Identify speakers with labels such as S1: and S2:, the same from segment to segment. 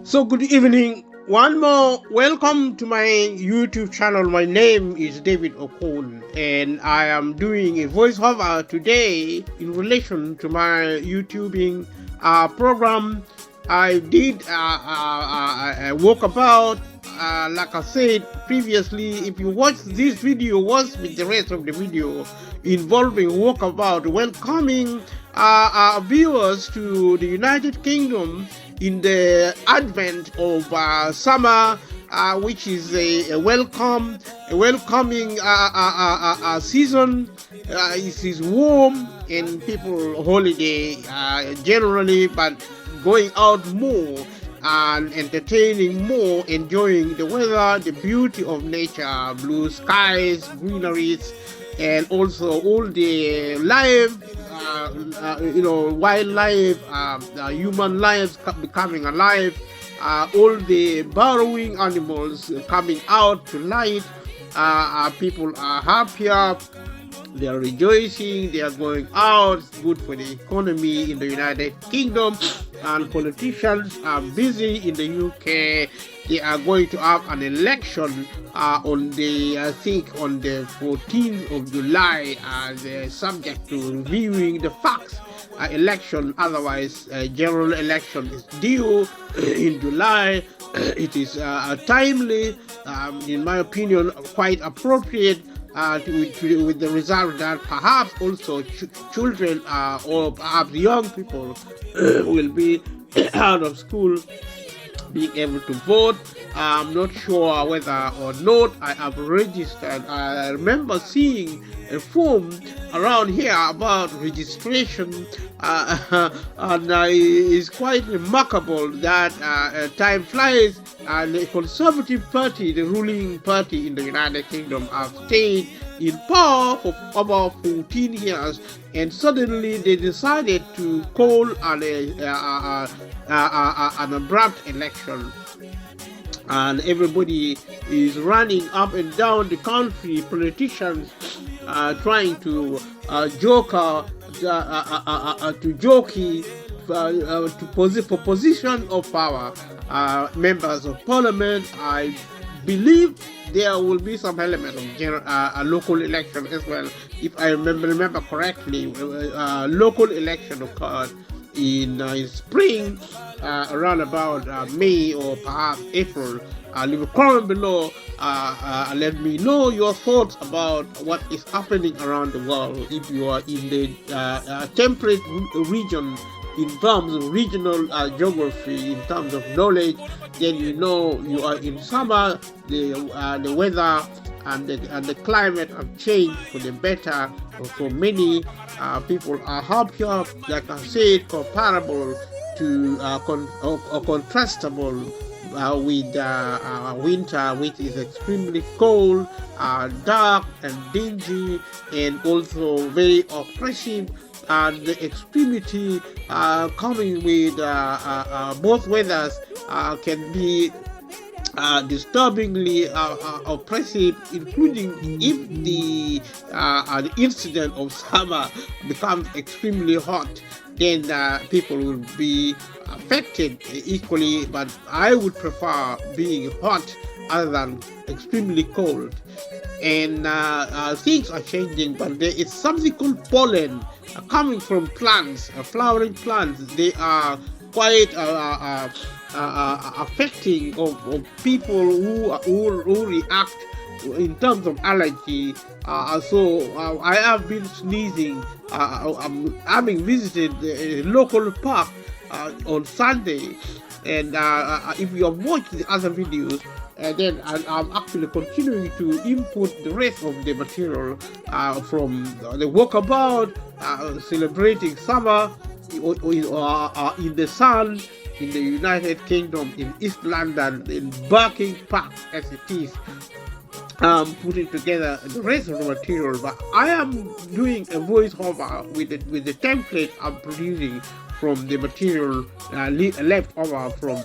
S1: So good evening. One more welcome to my YouTube channel. My name is David Okon and I am doing a voiceover today in relation to my YouTubing program. I did a walkabout. Like I said previously, if you watch this video, watch with the rest of the video involving walkabout, welcoming viewers to the United Kingdom in the advent of summer, which is a welcoming season. It is warm and people holiday generally, but going out more and entertaining more, enjoying the weather, the beauty of nature, blue skies, greeneries, and also all the life, wildlife, human lives becoming alive, all the burrowing animals coming out to light. People are happier, they are rejoicing, they are going out. It's good for the economy in the United Kingdom, and politicians are busy in the UK. They are going to have an election on the 14th of July, they're subject to reviewing the facts. Election, otherwise general election is due in July. It is timely, in my opinion, quite appropriate. With the result that perhaps also children or perhaps young people will be out of school being able to vote. I'm not sure whether or not I have registered. I remember seeing a form around here about registration, and it's quite remarkable that time flies, and the Conservative Party, the ruling party in the United Kingdom, have stayed in power for about 14 years, and suddenly they decided to call an abrupt election. And everybody is running up and down the country, politicians trying to jockey for position of power. Members of parliament, I believe there will be some element of local election as well. If I remember correctly, local election occurred in spring, around about May or perhaps April. Leave a comment below. Let me know your thoughts about what is happening around the world. If you are in the temperate region, in terms of regional geography, in terms of knowledge, then you know you are in summer. The weather and the climate have changed for the better. For many people are happier, like I said, comparable to or contrastable with winter, which is extremely cold, dark and dingy, and also very oppressive. And the extremity coming with both weathers can be disturbingly oppressive, including if the incident of summer becomes extremely hot, then people will be affected equally. But I would prefer being hot other than extremely cold. And things are changing, but there is something called pollen coming from plants, flowering plants. They are quite affecting of people who react in terms of allergy. So I have been sneezing. I'm having visited a local park on Sunday, and if you have watched the other videos, then I'm actually continuing to input the rest of the material from the walkabout, celebrating summer in the sun in the United Kingdom, in East London, in Barking Park as it is. Putting together the rest of the material, but I am doing a voiceover with the template I'm producing from the material left over from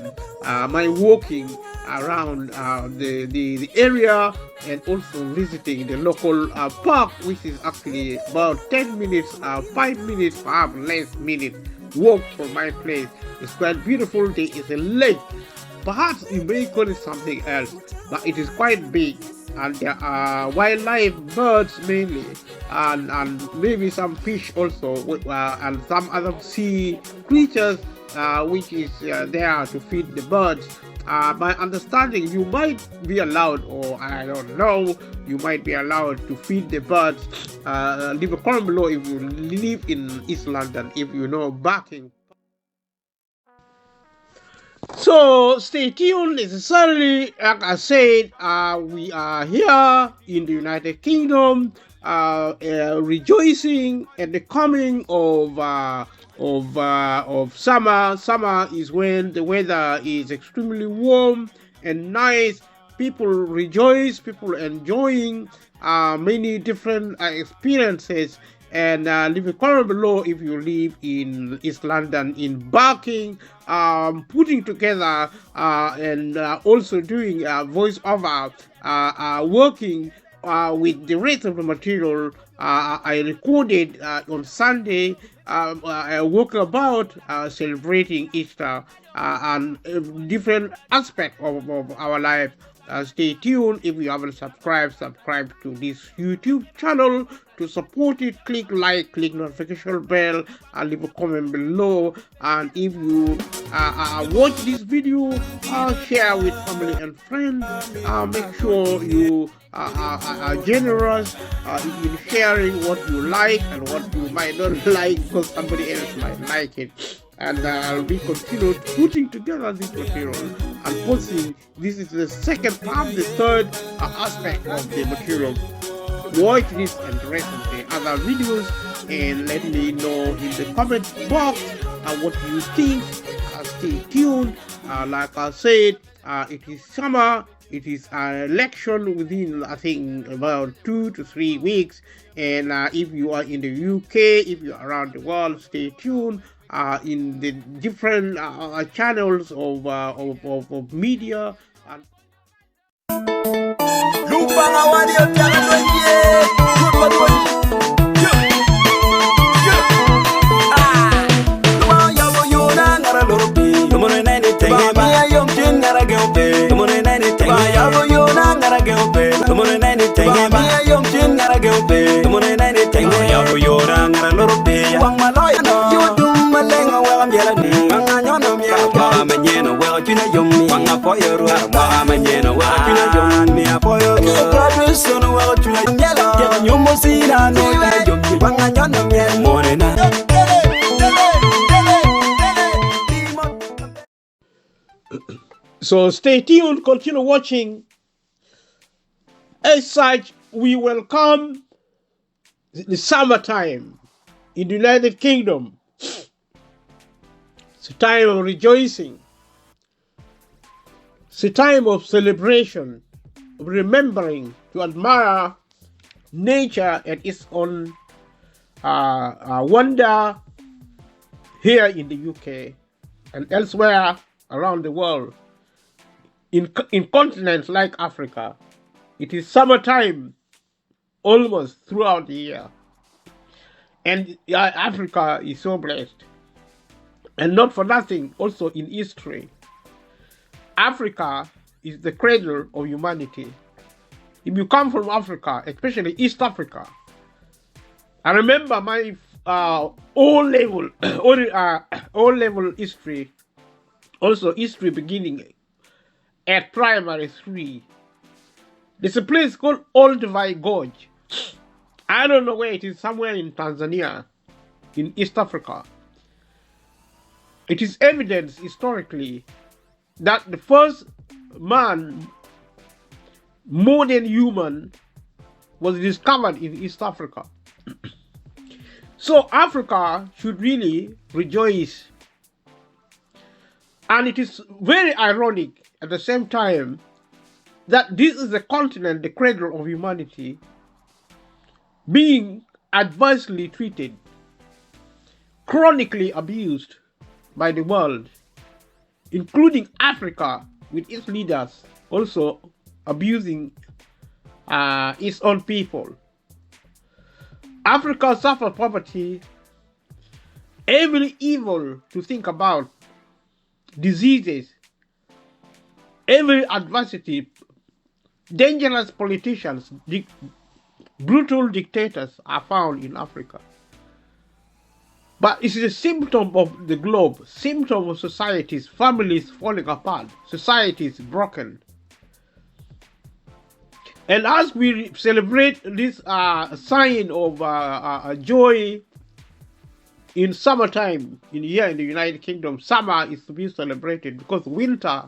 S1: my walking around the area, and also visiting the local park, which is actually about 10 minutes, 5 minutes, perhaps less minutes walk from my place. It's quite beautiful. There is a lake perhaps you may call it something else, but it is quite big. And there are wildlife, birds mainly, and maybe some fish also, and some other sea creatures which is there to feed the birds. My understanding, you might be allowed, or I don't know, you might be allowed to feed the birds. Leave a comment below if you live in East London, if you know Barking. So stay tuned. Necessarily, like I said, we are here in the United Kingdom, rejoicing at the coming of summer. Summer is when the weather is extremely warm and nice. People rejoice. People enjoying many different experiences. And leave a comment below if you live in East London, in Barking, putting together and also doing voiceover, working with the rest of the material I recorded on Sunday, working about celebrating Easter and different aspects of our life. Stay tuned. If you haven't subscribe to this YouTube channel to support it. Click like, click notification bell, and leave a comment below. And if you watch this video, share with family and friends. Make sure you are generous in sharing what you like and what you might not like, because somebody else might like it. And we continue putting together this material and posting. This is the second part, the third aspect of the material. Watch this and the rest of the other videos and let me know in the comment box what you think. Stay tuned. Like I said, it is summer. It is an election within, I think, about 2 to 3 weeks. And if you are in the UK, if you are around the world, stay tuned. In the different channels of media. So stay tuned, continue watching. As such, we welcome the summertime in the United Kingdom. It's a time of rejoicing. It's a time of celebration, of remembering to admire nature at its own wonder here in the UK and elsewhere around the world. In continents like Africa, it is summertime almost throughout the year. And Africa is so blessed. And not for nothing, also in history, Africa is the cradle of humanity. If you come from Africa, especially East Africa, I remember my O-level history, also history beginning at primary 3. There's a place called Olduvai Gorge. I don't know where it is, somewhere in Tanzania, in East Africa. It is evidence historically that the first man, modern human, was discovered in East Africa. So Africa should really rejoice. And it is very ironic at the same time that this is the continent, the cradle of humanity, being adversely treated, chronically abused by the world, including Africa with its leaders also abusing its own people. Africa suffered poverty, every evil to think about, diseases, every adversity, dangerous politicians, brutal dictators are found in Africa. But it's a symptom of the globe, symptom of societies, families falling apart, societies broken. And as we celebrate this sign of joy in summertime, here in the United Kingdom, summer is to be celebrated because winter,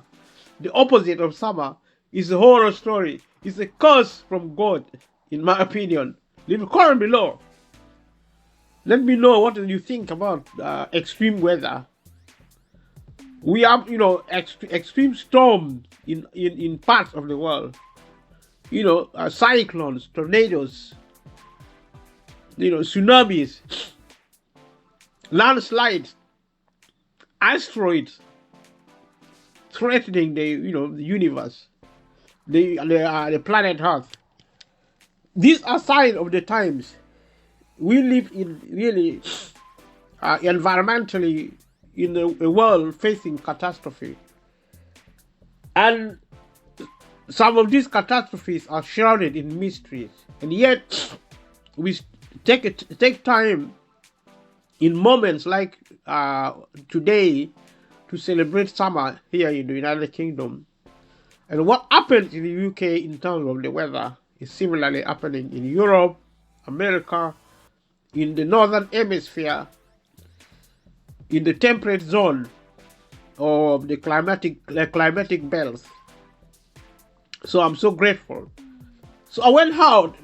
S1: the opposite of summer, is a horror story. It's a curse from God, in my opinion. Leave a comment below. Let me know what you think about extreme weather. We have, extreme storms in parts of the world. Cyclones, tornadoes, tsunamis, landslides, asteroids threatening the universe, the planet Earth. These are signs of the times. We live in really environmentally in a world facing catastrophe, and some of these catastrophes are shrouded in mysteries, and yet we take time in moments like today to celebrate summer here in the United Kingdom. And what happens in the UK in terms of the weather is similarly happening in Europe, America, in the northern hemisphere, in the temperate zone of the climatic belts. So I'm so grateful. So I went out.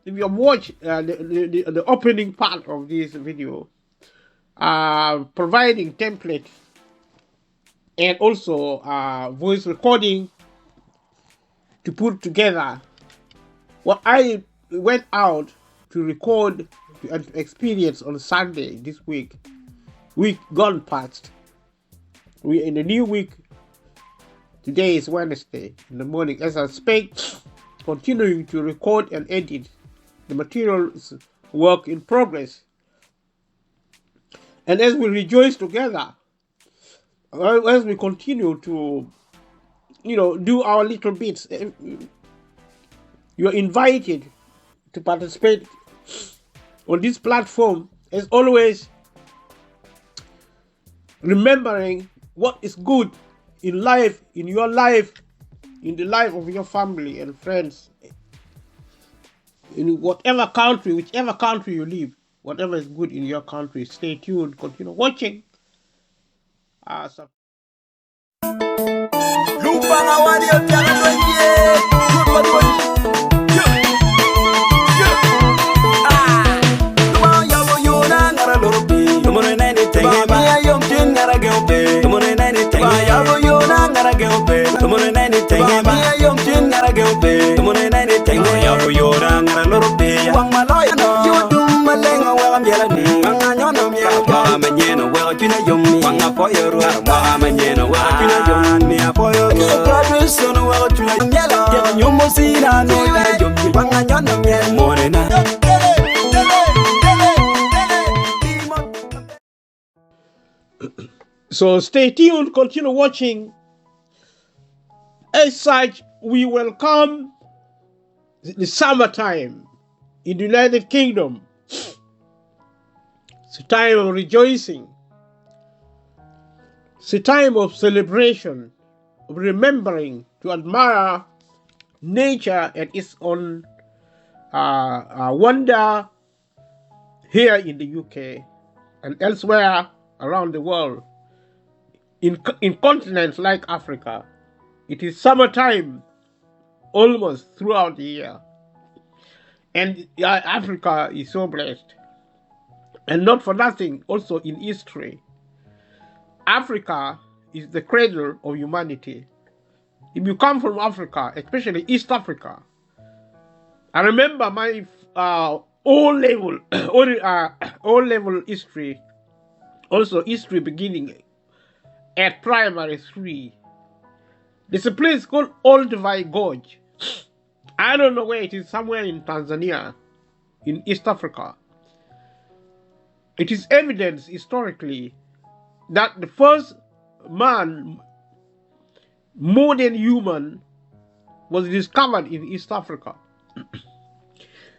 S1: If you watch the opening part of this video, providing templates and also voice recording to put together what I went out to record and experience on Sunday this week gone past. We in the new week. Today is Wednesday in the morning. As I speak, continuing to record and edit the materials, work in progress. And as we rejoice together, as we continue to, do our little bits, you are invited to participate on this platform. As always, remembering what is good in life, in your life, in the life of your family and friends, in whatever country, whichever country you live, whatever is good in your country. Stay tuned, continue watching. So stay tuned, continue watching. As such, we welcome the summertime in the United Kingdom. It's a time of rejoicing. It's a time of celebration, of remembering to admire nature and its own wonder here in the UK and elsewhere around the world. In continents like Africa, it is summertime almost throughout the year. And Africa is so blessed. And not for nothing, also in history, Africa is the cradle of humanity. If you come from Africa, especially East Africa, I remember my O-level history, also history beginning at primary 3. There's a place called Olduvai Gorge. I don't know where it is, somewhere in Tanzania, in East Africa. It is evidence historically that the first man modern human was discovered in East Africa.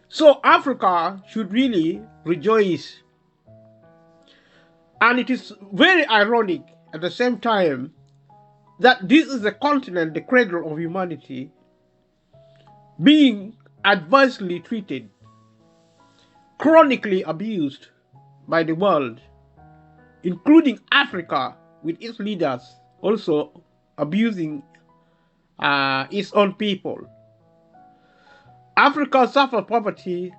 S1: So Africa should really rejoice. And it is very ironic at the same time that this is the continent, the cradle of humanity, being adversely treated, chronically abused by the world, including Africa, with its leaders also abusing its own people. Africa suffers poverty,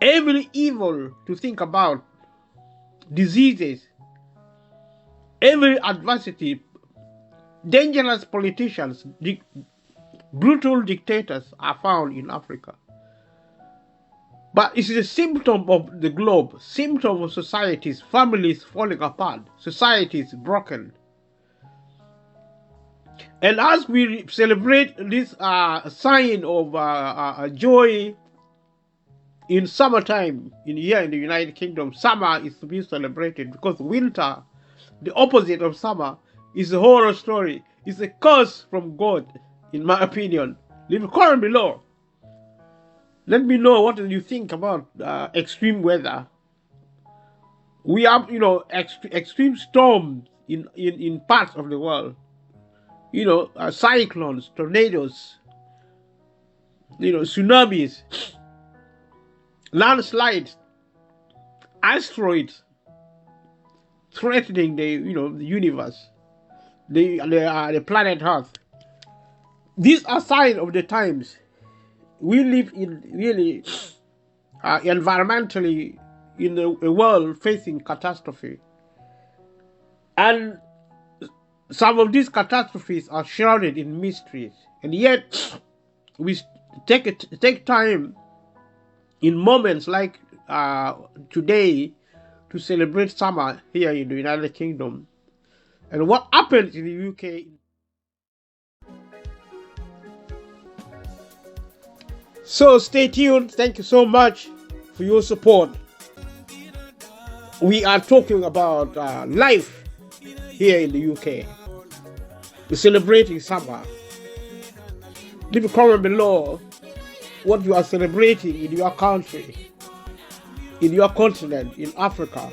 S1: every evil to think about, diseases, every adversity, dangerous politicians, brutal dictators are found in Africa. But it's a symptom of the globe, symptom of societies, families falling apart, societies broken. And as we celebrate this sign of joy in summertime, here in the United Kingdom, summer is to be celebrated because winter, the opposite of summer, is a horror story. It's a curse from God, in my opinion. Leave a comment below. Let me know what you think about extreme weather. We have, extreme storms in parts of the world. Cyclones, tornadoes, tsunamis, landslides, asteroids threatening the universe, the planet Earth. These are signs of the times. We live in really environmentally in a world facing catastrophe. And some of these catastrophes are shrouded in mysteries. And yet, we take time in moments like today to celebrate summer here in the United Kingdom. And what happens in the UK. So stay tuned. Thank you so much for your support. We are talking about life here in the UK. We're celebrating summer. Leave a comment below what you are celebrating in your country, in your continent, in Africa,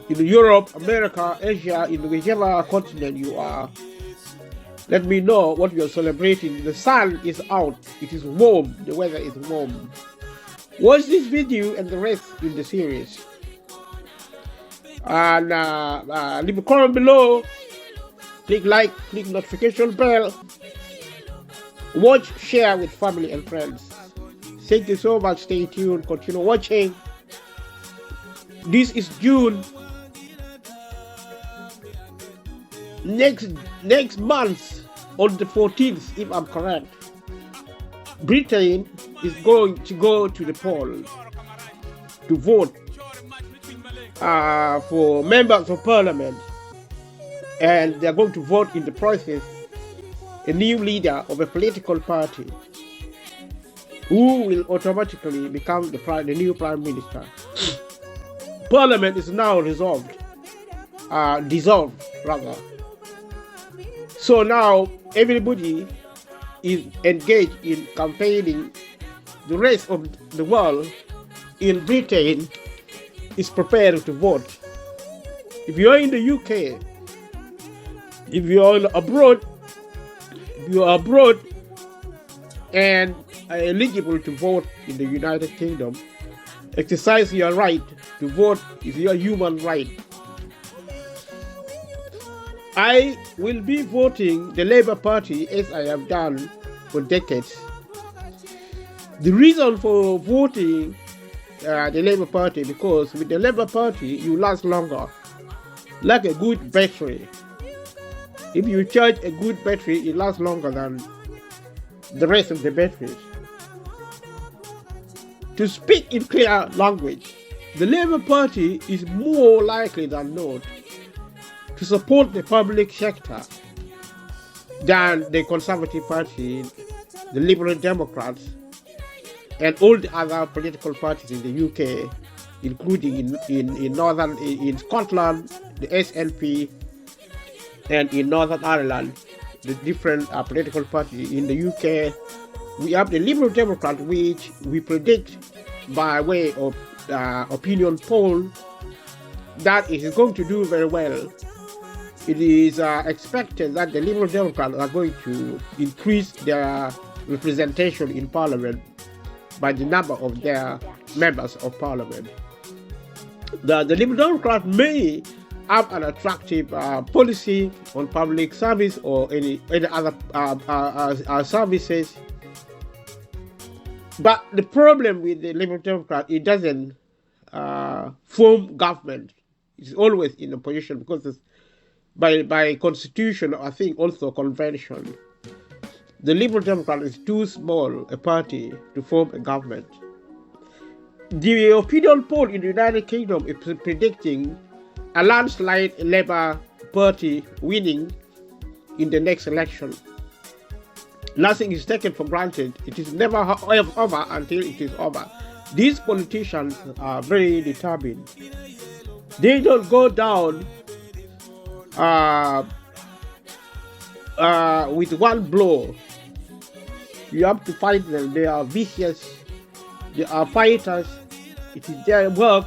S1: in Europe, America, Asia, in whichever continent you are. Let me know what you are celebrating. The sun is out. It is warm. The weather is warm. Watch this video and the rest in the series. And leave a comment below. Click like, click notification bell. Watch, share with family and friends. Thank you so much. Stay tuned. Continue watching. This is June. Next month, on the 14th, if I'm correct, Britain is going to go to the polls to vote for members of parliament, and they're going to vote in the process a new leader of a political party who will automatically become the new prime minister. Parliament is now dissolved. So now everybody is engaged in campaigning. The rest of the world in Britain is prepared to vote. If you are in the UK, if you are abroad, and are eligible to vote in the United Kingdom, exercise your right to vote is your human right. I will be voting the Labour Party as I have done for decades. The reason for voting the Labour Party, because with the Labour Party you last longer, like a good battery. If you charge a good battery, it lasts longer than the rest of the batteries. To speak in clear language, the Labour Party is more likely than not to support the public sector than the Conservative Party, the Liberal Democrats, and all the other political parties in the UK, including in Scotland, the SNP, and in Northern Ireland, the different political parties. In the UK, we have the Liberal Democrat, which we predict by way of opinion poll that it is going to do very well. It is expected that the Liberal Democrats are going to increase their representation in Parliament by the number of their members of Parliament. The Liberal Democrats may have an attractive policy on public service or any other services. But the problem with the Liberal Democrat, it doesn't form government. It's always in opposition because it's by constitution, I think also convention. The Liberal Democrat is too small a party to form a government. The opinion poll in the United Kingdom is predicting a landslide Labour Party winning in the next election. Nothing is taken for granted. It is never over until it is over. These politicians are very determined. They don't go down with one blow. You have to fight them. They are vicious. They are fighters. It is their work,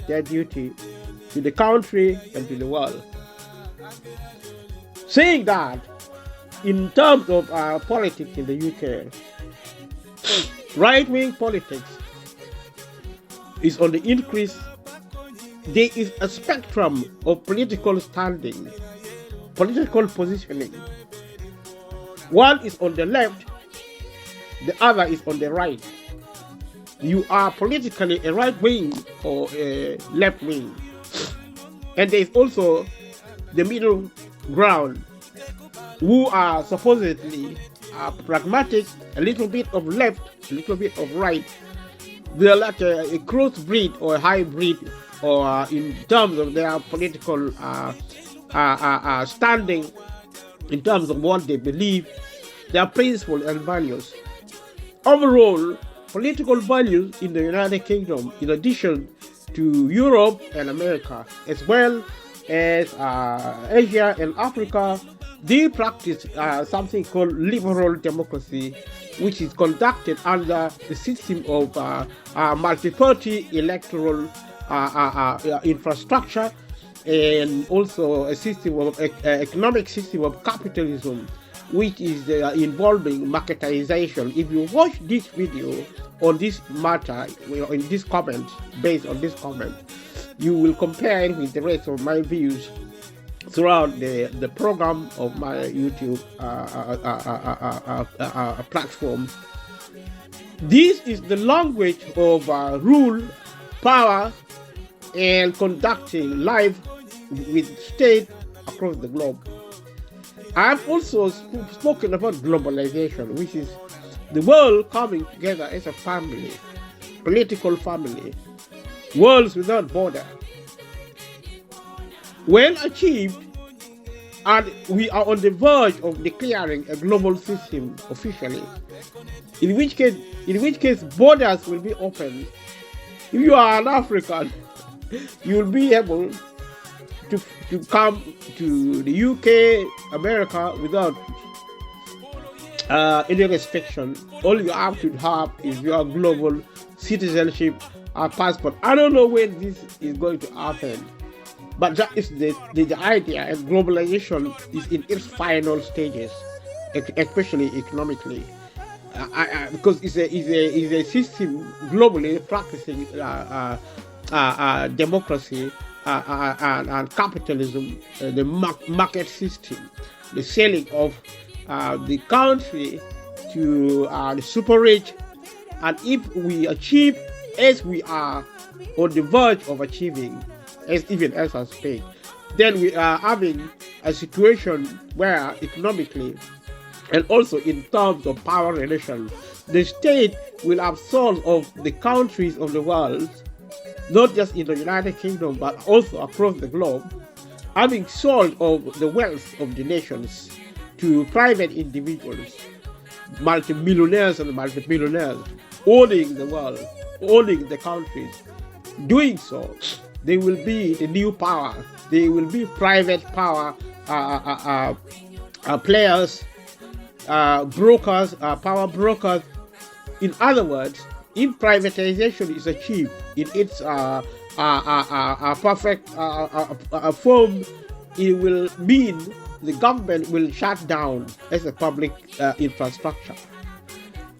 S1: their duty to the country and to the world. Saying that, in terms of politics in the UK, right-wing politics is on the increase. There is a spectrum of political standing, political positioning. One is on the left, the other is on the right. You are politically a right wing or a left wing. And there is also the middle ground, who are supposedly pragmatic, a little bit of left, a little bit of right. They are like a crossbreed or a hybrid, or in terms of their political standing, in terms of what they believe, their principles and values. Overall, political values in the United Kingdom, in addition to Europe and America, as well as Asia and Africa, they practice something called liberal democracy, which is conducted under the system of multi-party electoral infrastructure, and also a system of economic system of capitalism, which is involving marketization. If you watch this video on this matter, in this comment, based on this comment, you will compare it with the rest of my views throughout the program of my YouTube platform. This is the language of rule, power, and conducting life with state across the globe. I have also spoken about globalization, which is the world coming together as a family, political family, worlds without border. When achieved, and we are on the verge of declaring a global system officially, in which case borders will be open. If you are an African, you will be able to come to the UK, America without any restriction. All you have to have is your global citizenship passport. I don't know when this is going to happen, but that is the idea, and globalization is in its final stages, especially economically, because it's a system globally practicing democracy and capitalism, the market system, the selling of the country to the super rich. And if we achieve, as we are on the verge of achieving, even as I speak, then we are having a situation where economically and also in terms of power relations, the state will absorb of the countries of the world, not just in the United Kingdom, but also across the globe, having sold of the wealth of the nations to private individuals, multimillionaires and multimillionaires, owning the world, owning the countries. Doing so, they will be the new power. They will be private power players, brokers, power brokers. In other words, if privatization is achieved in its perfect form, it will mean the government will shut down as a public infrastructure.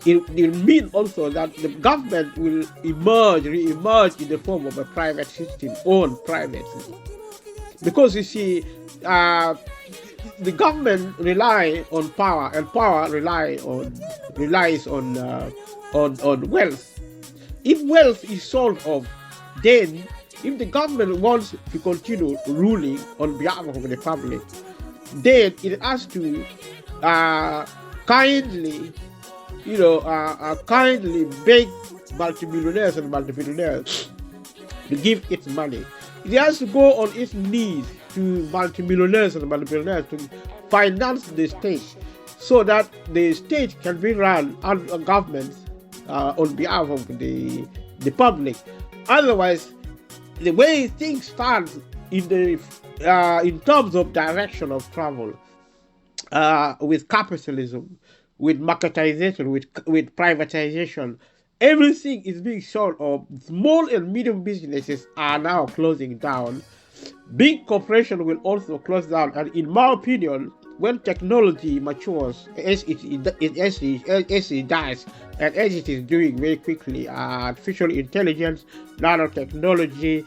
S1: It will mean also that the government will re-emerge in the form of a private system, owned privately. Because you see, the government rely on power, and power relies on wealth. If wealth is sold off, then if the government wants to continue ruling on behalf of the public, then it has to kindly beg multimillionaires and multimillionaires to give its money. It has to go on its knees to multimillionaires and multimillionaires to finance the state, so that the state can be run under government on behalf of the public. Otherwise, the way things stand in terms of direction of travel, with capitalism, with marketization, with privatization, everything is being sold off. Small and medium businesses are now closing down. Big corporations will also close down. And in my opinion, when technology matures, as it does, and as it is doing very quickly, artificial intelligence, nanotechnology,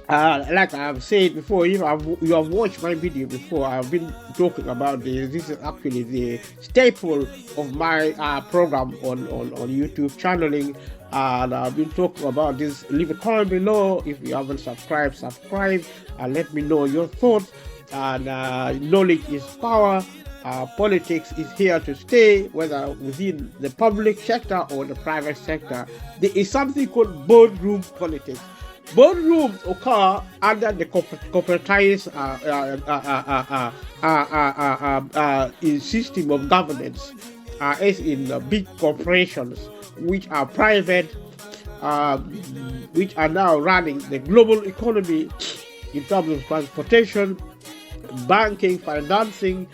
S1: like I've said before, you have watched my video before, I've been talking about this. This is actually the staple of my program on YouTube channeling, and I've been talking about this. Leave a comment below if you haven't subscribed. Subscribe and let me know your thoughts. And knowledge is power. Politics is here to stay, whether within the public sector or the private sector. There is something called boardroom politics. Boardrooms occur under the corporatized system of governance, as in big corporations which are private, which are now running the global economy in terms of transportation, banking, financing,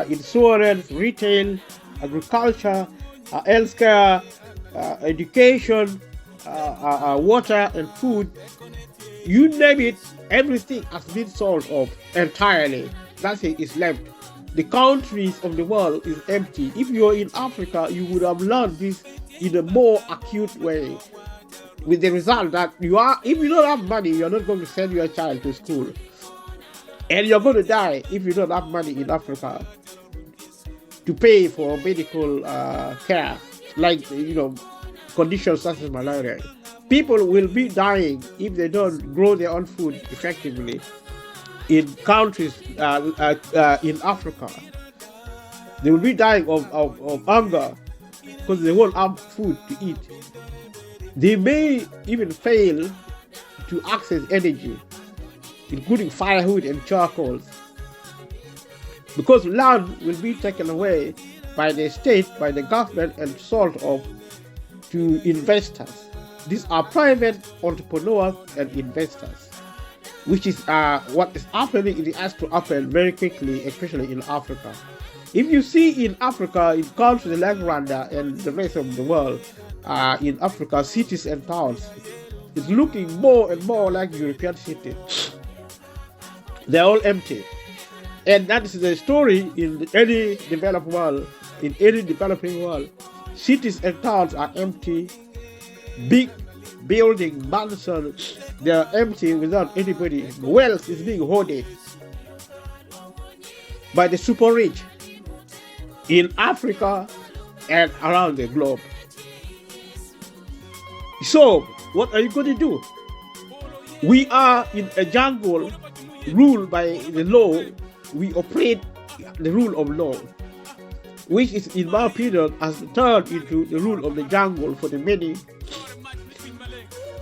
S1: insurance, retail, agriculture, healthcare, education, water and food. You name it, everything has been sold off entirely. Nothing is left. The countries of the world is empty. If you're in Africa, you would have learned this in a more acute way, with the result that if you don't have money, you're not going to send your child to school, and you're going to die if you don't have money in Africa to pay for medical care, like conditions such as malaria. People will be dying if they don't grow their own food effectively in countries in Africa. They will be dying of hunger because they won't have food to eat. They may even fail to access energy, including firewood and charcoal, because land will be taken away by the state, by the government, and sold off to investors. These are private entrepreneurs and investors, which is what is happening. It has to happen very quickly, especially in Africa. If you see in Africa, in countries like Rwanda and the rest of the world, in Africa, cities and towns, it's looking more and more like European cities. They're all empty. And that is the story in any developed world, in any developing world. Cities and towns are empty. Big building, mansions, they are empty without anybody. Wealth is being hoarded by the super rich in Africa and around the globe. So, what are you going to do? We are in a jungle ruled by the law. We operate the rule of law, which is, in my opinion, has turned into the rule of the jungle for the many.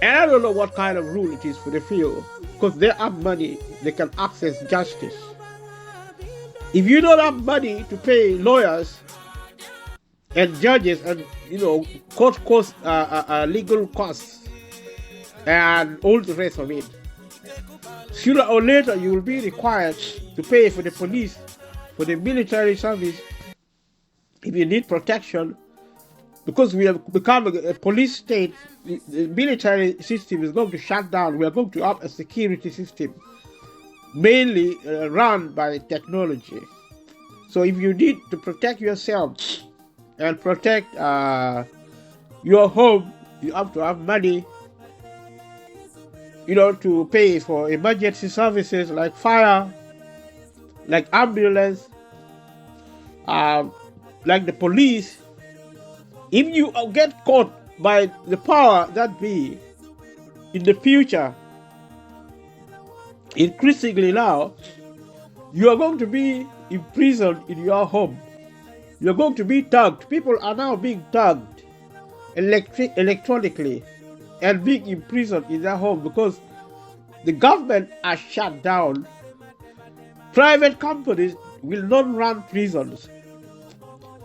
S1: And I don't know what kind of rule it is for the few, because they have money, they can access justice. If you don't have money to pay lawyers and judges and court costs, legal costs, and all the rest of it, Sooner or later, you will be required to pay for the police, for the military service, if you need protection. Because we have become a police state, the military system is going to shut down. We are going to have a security system, mainly run by technology. So if you need to protect yourself and protect your home, you have to have money, to pay for emergency services like fire, like ambulance, like the police. If you get caught by the power that be in the future, increasingly now, you are going to be imprisoned in your home. You're going to be tagged. People are now being tagged electronically and being imprisoned in their home because the government has shut down. Private companies will not run prisons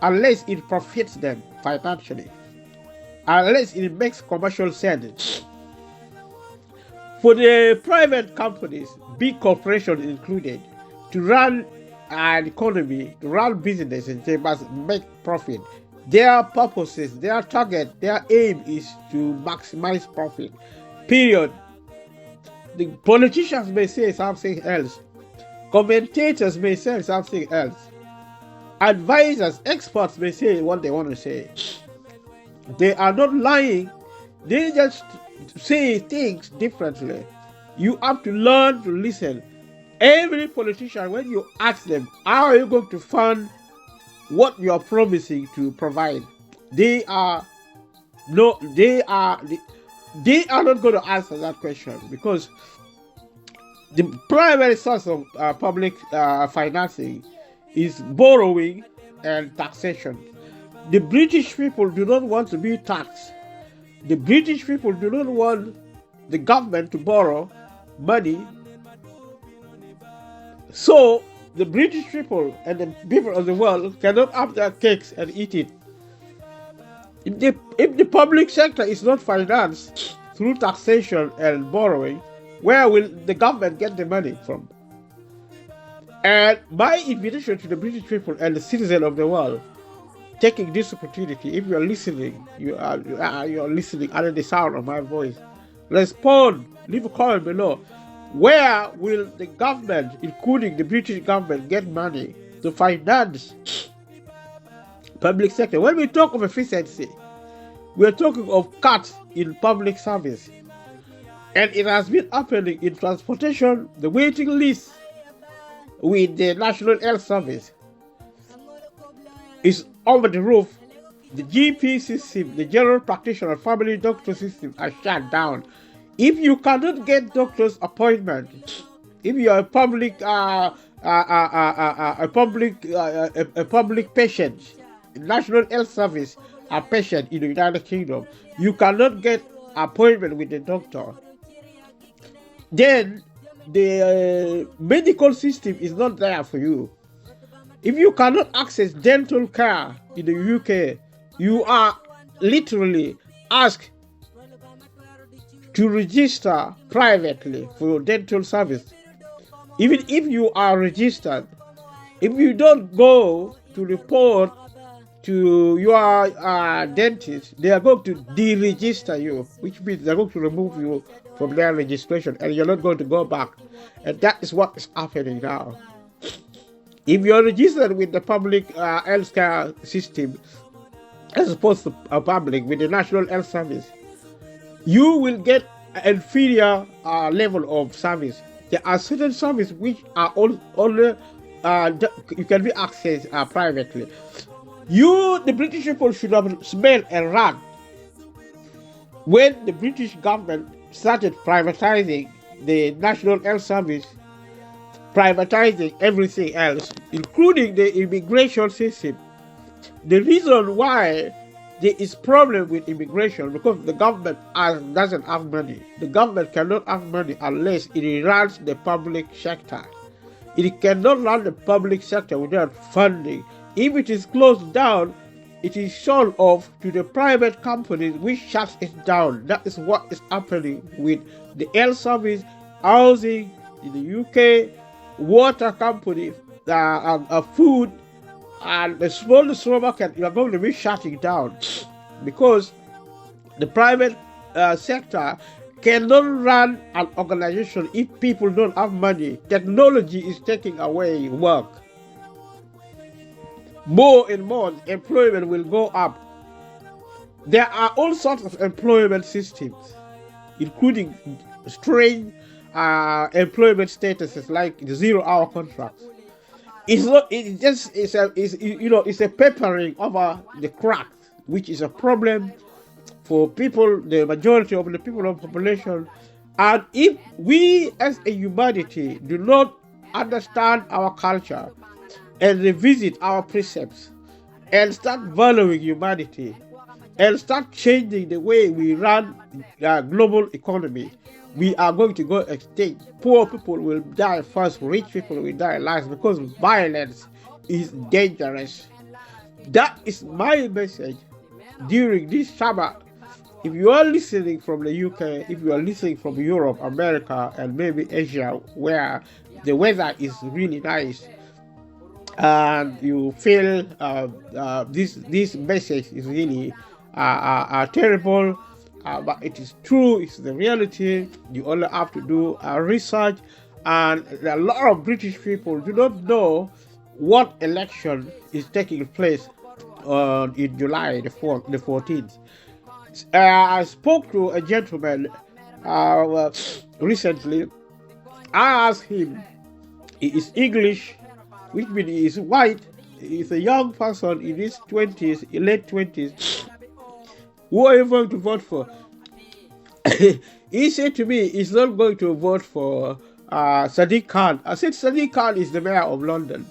S1: unless it profits them financially, unless it makes commercial sense. For the private companies, big corporations included, to run an economy, to run businesses, they must make profit. Their purposes, their target, their aim is to maximize profit. Period. The politicians may say something else. Commentators may say something else. Advisors, experts may say what they want to say. They are not lying. They just say things differently. You have to learn to listen. Every politician, when you ask them, how are you going to fund what you are promising to provide, they are not going to answer that question, because the primary source of public financing is borrowing and taxation. The British people do not want to be taxed. The British people do not want the government to borrow money. So the British people and the people of the world cannot have their cakes and eat it. If the public sector is not financed through taxation and borrowing, where will the government get the money from? And my invitation to the British people and the citizens of the world, taking this opportunity, if you are listening, you are listening under the sound of my voice, respond, leave a comment below. Where will the government, including the British government, get money to finance public sector? When we talk of efficiency, we are talking of cuts in public service. And it has been happening in transportation. The waiting list with the National Health Service is over the roof. The GP system, the general practitioner family doctor system, are shut down. If you cannot get doctor's appointment, if you are a public patient, National Health Service, a patient in the United Kingdom, you cannot get appointment with the doctor, then the medical system is not there for you. If you cannot access dental care in the UK, you are literally asked to register privately for dental service. Even if you are registered, if you don't go to report to your dentist, they are going to deregister you, which means they're going to remove you from their registration and you're not going to go back. And that is what is happening now. If you're registered with the public healthcare system, as opposed to a public with the National Health Service, you will get an inferior level of service. There are certain services which are only you can be accessed privately. The British people should have smelled and run when the British government started privatizing the National Health Service, privatizing everything else, including the immigration system. The reason why there is problem with immigration because the government doesn't have money. The government cannot have money unless it runs the public sector. It cannot run the public sector without funding. If it is closed down, it is sold off to the private companies which shuts it down. That is what is happening with the health service, housing, in the UK, water company, food, and the small supermarket, you are going to be shutting down because the private sector cannot run an organization if people don't have money. Technology is taking away work. More and more employment will go up. There are all sorts of employment systems, including strange employment statuses like the 0-hour contracts. It's not. It just is a. It's a papering over the cracks, which is a problem for people, the majority of the people of the population. And if we as a humanity do not understand our culture and revisit our precepts and start valuing humanity and start changing the way we run the global economy, we are going to go extinct. Poor people will die first, rich people will die last, because violence is dangerous. That is my message during this summer. If you are listening from the UK, if you are listening from Europe, America, and maybe Asia, where the weather is really nice, and you feel this message is really terrible, but it is true, it's the reality. You only have to do research, and a lot of British people do not know what election is taking place in July the 14th. I spoke to a gentleman recently. I asked him, he is English, which means he is white, he is a young person in his 20s, late 20s. Who are you going to vote for? He said to me, he's not going to vote for Sadiq Khan. I said, Sadiq Khan is the mayor of London.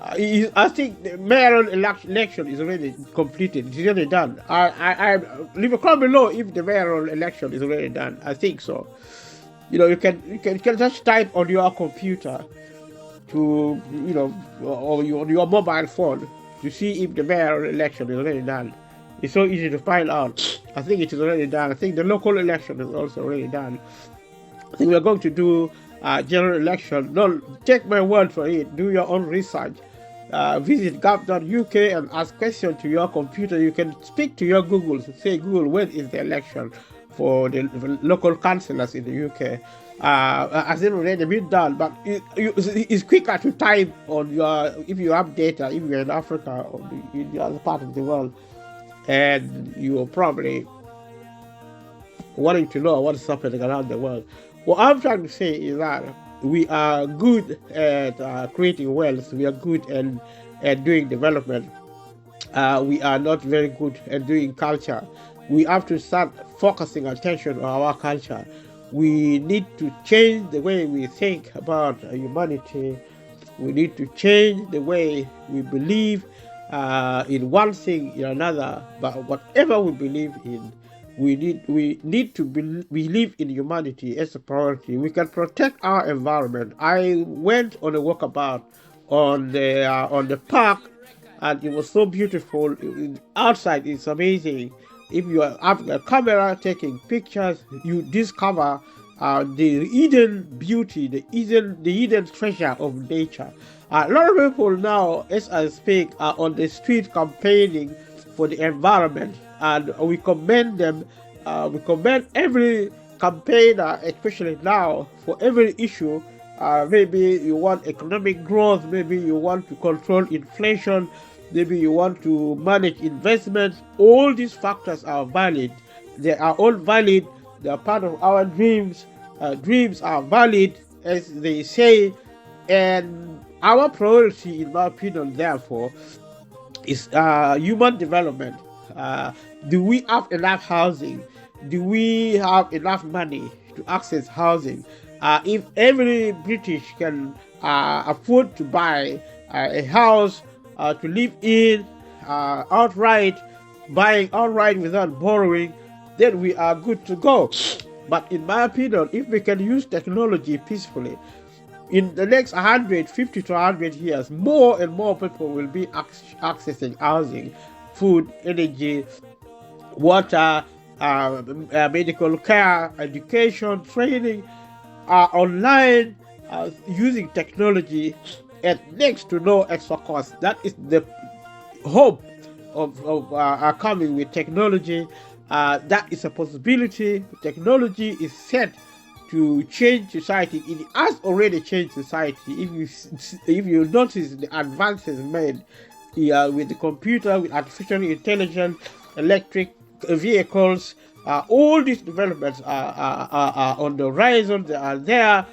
S1: I think the mayoral election is already completed. It's already done. I leave a comment below if the mayoral election is already done. I think so. You can just type on your computer to or on your mobile phone to see if the mayoral election is already done. It's so easy to find out. I think it is already done. I think the local election is also already done. I think we're going to do general election. Don't take my word for it. Do your own research. Visit gov.uk and ask questions to your computer. You can speak to your Google. Say, Google, when is the election for the local councillors in the UK? Has it already been done? But it's quicker to type on your, if you have data, if you're in Africa or in the other part of the world, and you are probably wanting to know what's happening around the world. What I'm trying to say is that we are good at creating wealth. We are good at doing development. We are not very good at doing culture. We have to start focusing attention on our culture. We need to change the way we think about humanity. We need to change the way we believe in one thing, in another. But whatever we believe in, we need to believe in humanity as a priority. We can protect our environment. I went on a walkabout on the park, and it was so beautiful. Outside, it's amazing. If you have a camera taking pictures, you discover the hidden beauty, the hidden treasure of nature. A lot of people now, as I speak, are on the street campaigning for the environment, and we commend them. We commend every campaigner, especially now, for every issue. Maybe you want economic growth, maybe you want to control inflation, maybe you want to manage investments. All these factors are valid. They are all valid. They are part of our dreams. Dreams are valid, as they say, and our priority, in my opinion, therefore, is human development. Do we have enough housing? Do we have enough money to access housing? If every British can afford to buy a house to live in outright, buying outright without borrowing, then we are good to go. But in my opinion, if we can use technology peacefully, in the next 50 to 100 years, more and more people will be accessing housing, food, energy, water, medical care, education, training. are online using technology at next to no extra cost. That is the hope of coming with technology. That is a possibility. Technology is set to change society. It has already changed society. If you notice the advances made with the computer, with artificial intelligence, electric vehicles, all these developments are on the horizon. They are there.